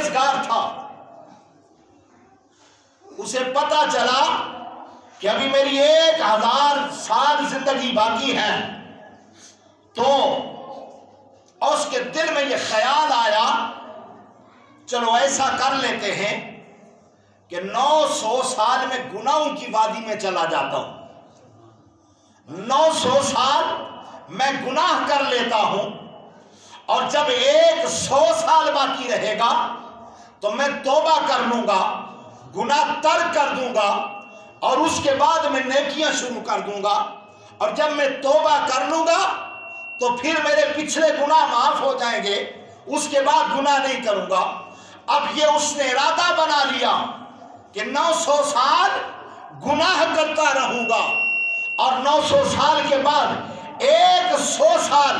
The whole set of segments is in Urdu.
پرہیزگار تھا، اسے پتا چلا کہ ابھی میری 1000 سال زندگی باقی ہے، تو اس کے دل میں یہ خیال آیا چلو ایسا کر لیتے ہیں کہ 900 سال میں گناہوں کی وادی میں چلا جاتا ہوں، 900 سال میں گناہ کر لیتا ہوں، اور جب 100 سال باقی رہے گا تو میں توبہ کر لوں گا، گناہ ترک کر دوں گا، اور اس کے بعد میں نیکیاں شروع کر دوں گا، اور جب میں توبہ کر لوں گا تو پھر میرے پچھلے گناہ معاف ہو جائیں گے، اس کے بعد گناہ نہیں کروں گا۔ اب یہ اس نے ارادہ بنا لیا کہ 900 سال گناہ کرتا رہوں گا، اور 900 سال کے بعد 100 سال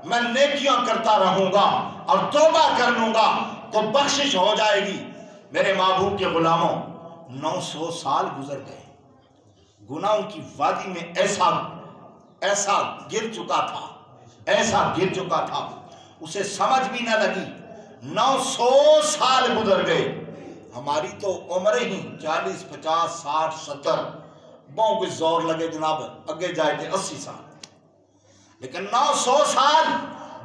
میں نیکیاں کرتا رہوں گا اور توبہ کر لوں گا تو بخشش ہو جائے گی۔ میرے محبوب کے غلاموں، 900 سال گزر گئے، گناہوں کی وادی میں ایسا گر چکا تھا، اسے سمجھ بھی نہ لگی۔ 900 سال گزر گئے، ہماری تو عمریں ہی 40 50 60 70، بہوں کو زور لگے جناب اگے جائے تھے 80 سال، لیکن 900 سال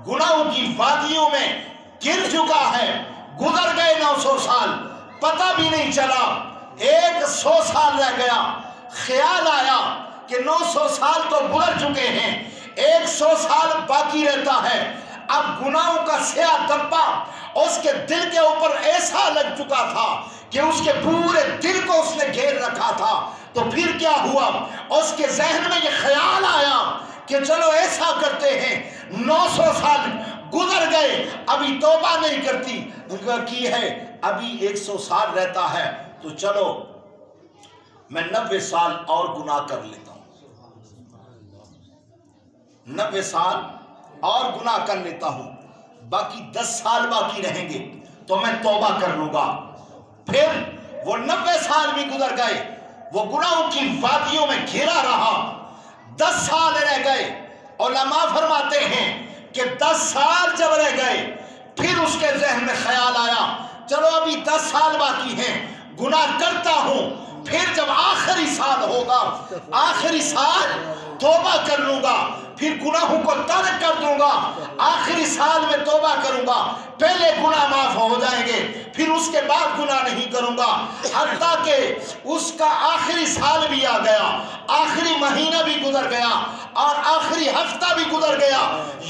گناہوں کی وادیوں میں گر چکا ہے، گزر گئے 900 سال، پتہ بھی نہیں چلا۔ 100 سال رہ گیا، خیال آیا کہ 900 سال تو گزر چکے ہیں، 100 سال باقی رہتا ہے۔ اب گناہوں کا سیاہ دبا اس کے دل کے اوپر ایسا لگ چکا تھا کہ اس کے پورے دل کو اس نے گھیر رکھا تھا۔ تو پھر کیا ہوا، اس کے ذہن میں یہ خیال آیا کہ چلو ایسا کرتے ہیں، 900 سال گزر گئے، ابھی توبہ نہیں کی ہے، ابھی 100 سال رہتا ہے، تو چلو میں 90 سال اور گناہ کر لیتا ہوں، 90 سال اور گناہ کر لیتا ہوں، باقی 10 سال باقی رہیں گے تو میں توبہ کر لوں گا۔ پھر وہ 90 سال بھی گزر گئے، وہ گناہوں کی وادیوں میں گھرا رہا، 10 سال رہ گئے۔ علماء فرماتے ہیں کہ 10 سال جب رہ گئے، پھر اس کے ذہن میں خیال آیا چلو ابھی 10 سال باقی ہیں، گناہ کرتا ہوں، پھر جب آخری سال ہوگا، آخری سال توبہ کر لوں گا، پھر گناہوں کو ترک کر دوں گا، آخری سال میں توبہ کروں گا، پہلے گناہ معاف ہو جائیں گے، پھر اس کے بعد گناہ نہیں کروں گا۔ حتیٰ کہ اس کا آخری سال بھی آ گیا، آخری مہینہ بھی گزر گیا، اور آخری ہفتہ بھی گزر گیا،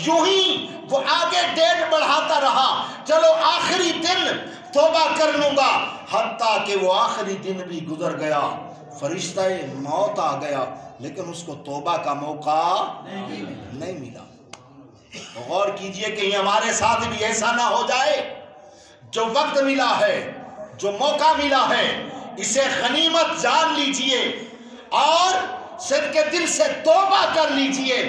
یوں ہی وہ آگے ڈیٹ بڑھاتا رہا، چلو آخری دن توبہ کر لوں گا، حتیٰ کہ وہ آخری دن بھی گزر گیا، فرشتہ موت آ گیا، لیکن اس کو توبہ کا موقع نہیں ملا۔ غور کیجئے کہ ہمارے ساتھ بھی ایسا نہ ہو جائے، جو وقت ملا ہے، جو موقع ملا ہے، اسے غنیمت جان لیجئے اور صدقے دل سے توبہ کر لیجئے،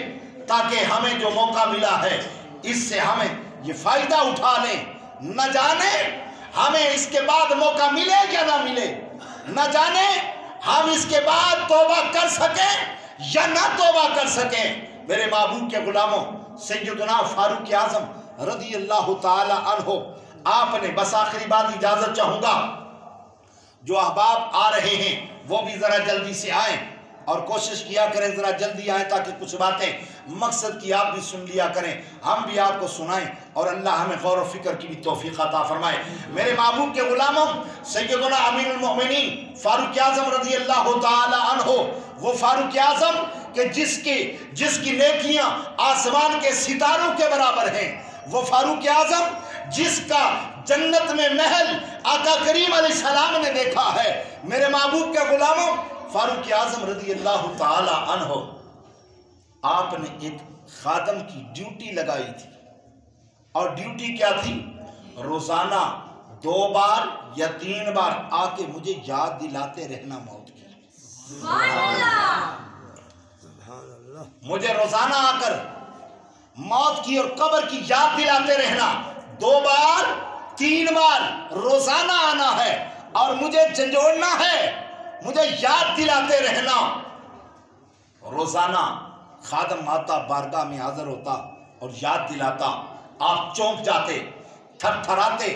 تاکہ ہمیں جو موقع ملا ہے اس سے ہمیں یہ فائدہ اٹھا لیں۔ نہ جانے ہمیں اس کے بعد موقع ملے یا نہ ملے، نہ جانے ہم اس کے بعد توبہ کر سکیں یا نہ توبہ کر سکیں۔ میرے محبوب کے غلاموں، سیدنا فاروق اعظم رضی اللہ تعالی عنہ، آپ نے بس آخری بات اجازت چاہوں گا، جو احباب آ رہے ہیں وہ بھی ذرا جلدی سے آئیں، اور کوشش کیا کریں ذرا جلدی آئیں تاکہ کچھ باتیں مقصد کی آپ بھی سن لیا کریں، ہم بھی آپ کو سنائیں، اور اللہ ہمیں غور و فکر کی بھی توفیق عطا فرمائے۔ میرے محبوب کے غلاموں، سیدنا امیر المؤمنین فاروق اعظم رضی اللہ تعالی عنہ، وہ فاروق اعظم کہ جس کی نیکیاں آسمان کے ستاروں کے برابر ہیں، وہ فاروق اعظم جس کا جنت میں محل آقا کریم علیہ السلام نے دیکھا ہے۔ میرے محبوب کے غلاموں، فاروق اعظم رضی اللہ تعالی عنہ، آپ نے ایک خادم کی ڈیوٹی لگائی تھی، اور ڈیوٹی کیا تھی؟ روزانہ 2 بار یا 3 بار آ کے مجھے یاد دلاتے رہنا موت کی۔ مجھے روزانہ آ کر موت کی اور قبر کی یاد دلاتے رہنا، 2 بار 3 بار روزانہ آنا ہے اور مجھے جھنجھوڑنا ہے، مجھے یاد دلاتے رہنا۔ روزانہ خادم آتا، بارگاہ میں حاضر ہوتا اور یاد دلاتا، آپ چونک جاتے، تھر تھراتے،